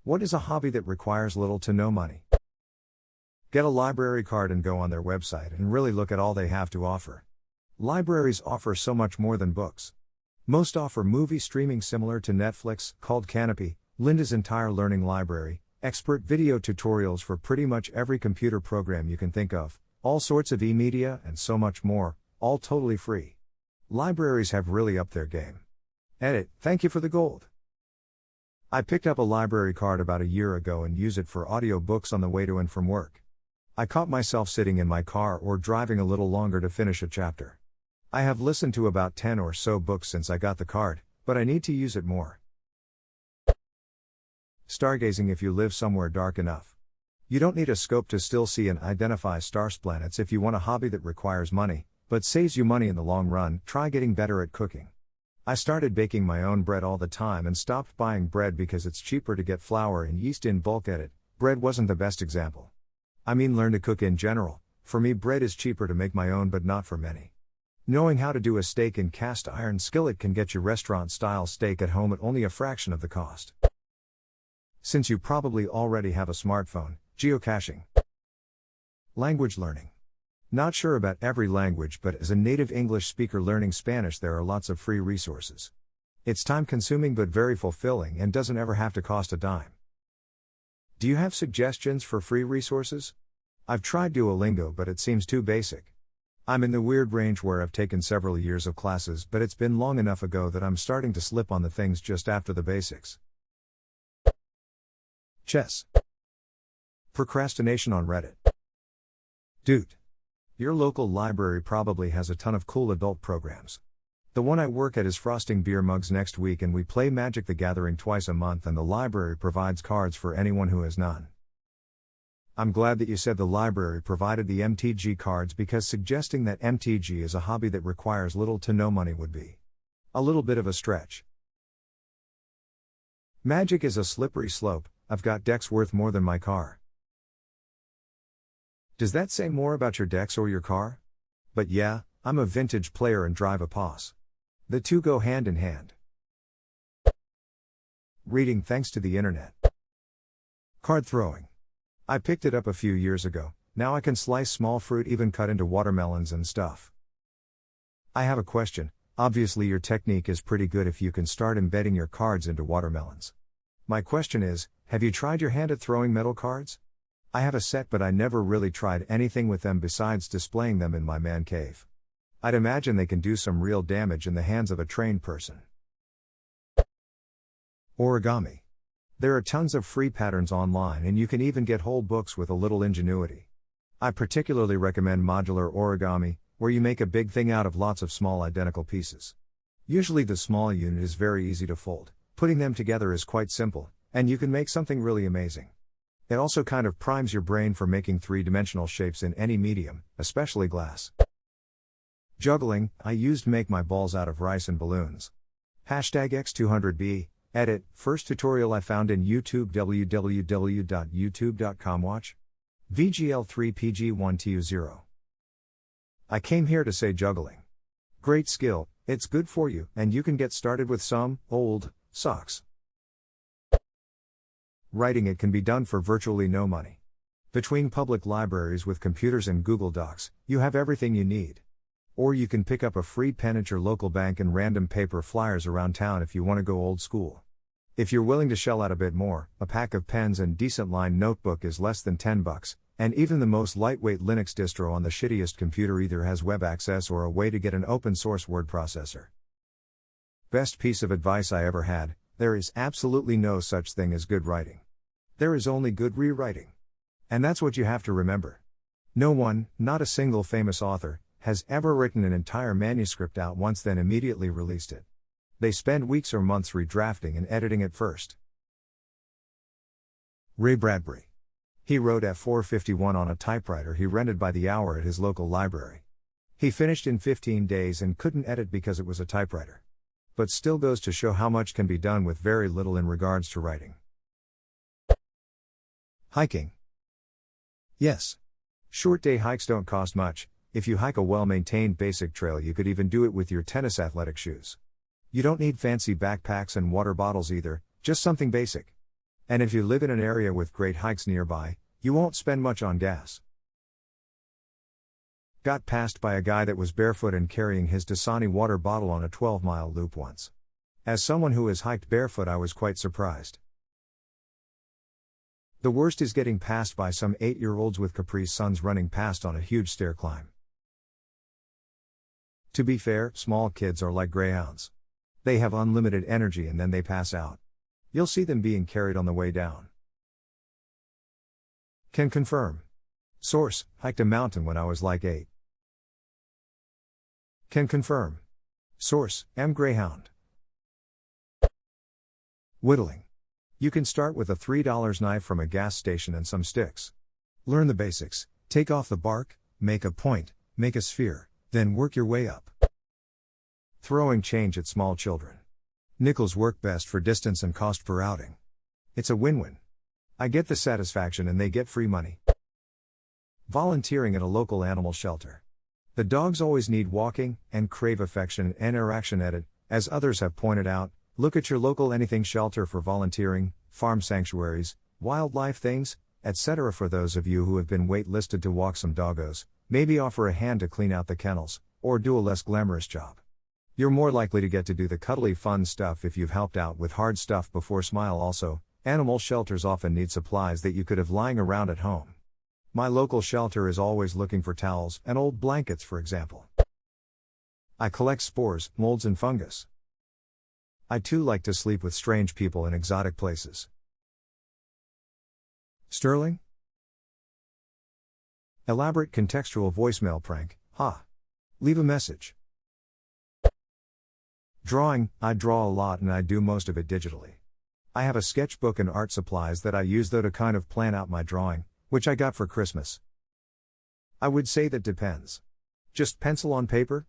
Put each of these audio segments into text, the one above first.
What is a hobby that requires little to no money? Get a library card and go on their website and really look at all they have to offer. Libraries offer so much more than books. Most offer movie streaming similar to Netflix, called Canopy, Linda's entire learning library, expert video tutorials for pretty much every computer program you can think of, all sorts of e-media and so much more, all totally free. Libraries have really upped their game. Edit, thank you for the gold. I picked up a library card about a year ago and use it for audiobooks on the way to and from work. I caught myself sitting in my car or driving a little longer to finish a chapter. I have listened to about 10 or so books since I got the card, but I need to use it more. Stargazing if you live somewhere dark enough. You don't need a scope to still see and identify stars planets if you want a hobby that requires money, but saves you money in the long run. Try getting better at cooking. I started baking my own bread all the time and stopped buying bread because it's cheaper to get flour and yeast in bulk. Edit, bread wasn't the best example. I mean learn to cook in general. For me bread is cheaper to make my own but not for many. Knowing how to do a steak in cast iron skillet can get you restaurant-style steak at home at only a fraction of the cost. Since you probably already have a smartphone, geocaching. Language learning. Not sure about every language, but as a native English speaker learning Spanish there are lots of free resources. It's time-consuming but very fulfilling and doesn't ever have to cost a dime. Do you have suggestions for free resources? I've tried Duolingo but it seems too basic. I'm in the weird range where I've taken several years of classes but it's been long enough ago that I'm starting to slip on the things just after the basics. Chess. Procrastination on Reddit. Dude. Your local library probably has a ton of cool adult programs. The one I work at is frosting beer mugs next week and we play Magic the Gathering twice a month and the library provides cards for anyone who has none. I'm glad that you said the library provided the MTG cards because suggesting that MTG is a hobby that requires little to no money would be a little bit of a stretch. Magic is a slippery slope. I've got decks worth more than my car. Does that say more about your decks or your car? But yeah, I'm a vintage player and drive a POS. The two go hand in hand. Reading thanks to the internet. Card throwing. I picked it up a few years ago, now I can slice small fruit, even cut into watermelons and stuff. I have a question. Obviously your technique is pretty good if you can start embedding your cards into watermelons. My question is, have you tried your hand at throwing metal cards? I have a set but I never really tried anything with them besides displaying them in my man cave. I'd imagine they can do some real damage in the hands of a trained person. Origami. There are tons of free patterns online and you can even get whole books with a little ingenuity. I particularly recommend modular origami, where you make a big thing out of lots of small identical pieces. Usually the small unit is very easy to fold, putting them together is quite simple, and you can make something really amazing. It also kind of primes your brain for making three-dimensional shapes in any medium, especially glass. Juggling, I used make my balls out of rice and balloons. #X200B, edit, first tutorial I found in YouTube www.youtube.com watch. VGL3PG1TU0. I came here to say juggling. Great skill, it's good for you, and you can get started with some old socks. Writing it can be done for virtually no money. Between public libraries with computers and Google Docs, you have everything you need. Or you can pick up a free pen at your local bank and random paper flyers around town if you want to go old school. If you're willing to shell out a bit more, a pack of pens and decent line notebook is less than $10, and even the most lightweight Linux distro on the shittiest computer either has web access or a way to get an open source word processor. Best piece of advice I ever had: there is absolutely no such thing as good writing. There is only good rewriting. And that's what you have to remember. No one, not a single famous author, has ever written an entire manuscript out once then immediately released it. They spend weeks or months redrafting and editing it first. Ray Bradbury. He wrote F451 on a typewriter he rented by the hour at his local library. He finished in 15 days and couldn't edit because it was a typewriter. But still goes to show how much can be done with very little in regards to writing. Hiking. Yes. Short day hikes don't cost much. If you hike a well-maintained basic trail you could even do it with your tennis athletic shoes. You don't need fancy backpacks and water bottles either, just something basic. And if you live in an area with great hikes nearby, you won't spend much on gas. Got passed by a guy that was barefoot and carrying his Dasani water bottle on a 12-mile loop once. As someone who has hiked barefoot, I was quite surprised. The worst is getting passed by some 8-year-olds with Capri Suns running past on a huge stair climb. To be fair, small kids are like greyhounds. They have unlimited energy and then they pass out. You'll see them being carried on the way down. Can confirm. Source: hiked a mountain when I was like 8. Can confirm. Source: M. Greyhound. Whittling. You can start with a $3 knife from a gas station and some sticks. Learn the basics, take off the bark, make a point, make a sphere, then work your way up. Throwing change at small children. Nickels work best for distance and cost per outing. It's a win-win. I get the satisfaction and they get free money. Volunteering at a local animal shelter. The dogs always need walking and crave affection and interaction. Edit, as others have pointed out, look at your local anything shelter for volunteering, farm sanctuaries, wildlife things, etc. For those of you who have been wait-listed to walk some doggos, maybe offer a hand to clean out the kennels, or do a less glamorous job. You're more likely to get to do the cuddly fun stuff if you've helped out with hard stuff before. Smile. Also, animal shelters often need supplies that you could have lying around at home. My local shelter is always looking for towels and old blankets, for example. I collect spores, molds and fungus. I too like to sleep with strange people in exotic places. Sterling? Elaborate contextual voicemail prank, ha. Leave a message. Drawing, I draw a lot and I do most of it digitally. I have a sketchbook and art supplies that I use though to kind of plan out my drawing, which I got for Christmas. I would say that depends. Just pencil on paper?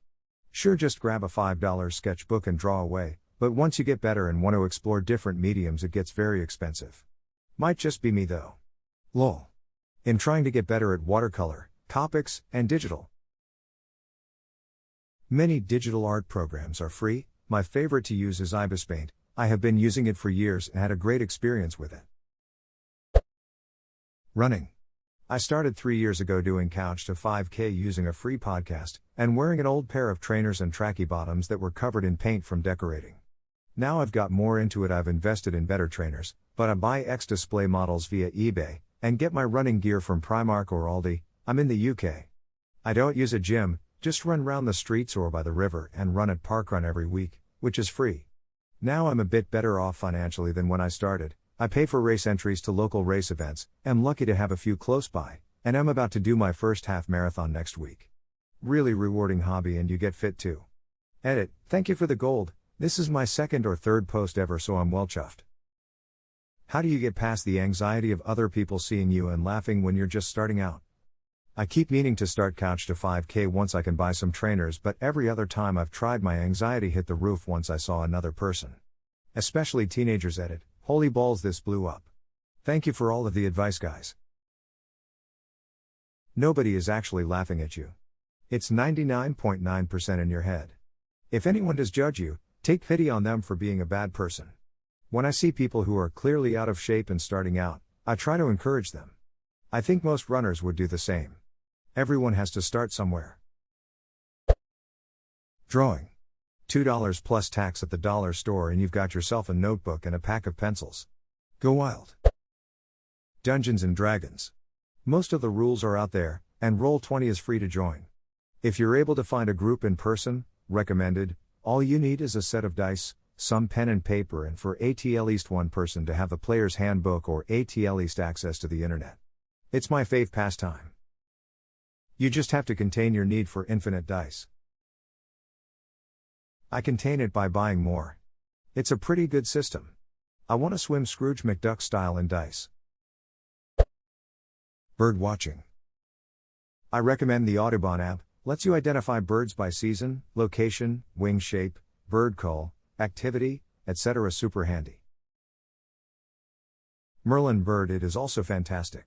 Sure, just grab a $5 sketchbook and draw away, but once you get better and want to explore different mediums, it gets very expensive. Might just be me though. Lol. In trying to get better at watercolor, Copics, and digital. Many digital art programs are free. My favorite to use is Ibis Paint. I have been using it for years and had a great experience with it. Running. I started 3 years ago doing couch to 5K using a free podcast, and wearing an old pair of trainers and tracky bottoms that were covered in paint from decorating. Now I've got more into it. I've invested in better trainers, but I buy X-display models via eBay, and get my running gear from Primark or Aldi. I'm in the UK. I don't use a gym, just run round the streets or by the river and run at Parkrun every week, which is free. Now I'm a bit better off financially than when I started. I pay for race entries to local race events, am lucky to have a few close by, and am about to do my first half marathon next week. Really rewarding hobby, and you get fit too. Edit, thank you for the gold. This is my second or third post ever, so I'm well chuffed. How do you get past the anxiety of other people seeing you and laughing when you're just starting out? I keep meaning to start couch to 5K once I can buy some trainers, but every other time I've tried, my anxiety hit the roof once I saw another person. Especially teenagers. Edit, holy balls, this blew up. Thank you for all of the advice, guys. Nobody is actually laughing at you. It's 99.9% in your head. If anyone does judge you, take pity on them for being a bad person. When I see people who are clearly out of shape and starting out, I try to encourage them. I think most runners would do the same. Everyone has to start somewhere. Drawing. $2 plus tax at the dollar store and you've got yourself a notebook and a pack of pencils. Go wild. Dungeons and Dragons. Most of the rules are out there, and Roll20 is free to join. If you're able to find a group in person, recommended. All you need is a set of dice, some pen and paper, and for at least one person to have the player's handbook or at least access to the internet. It's my fave pastime. You just have to contain your need for infinite dice. I contain it by buying more. It's a pretty good system. I want to swim Scrooge McDuck style in dice. Bird watching. I recommend the Audubon app. Lets you identify birds by season, location, wing shape, bird call, activity, etc. Super handy. Merlin Bird. It is also fantastic.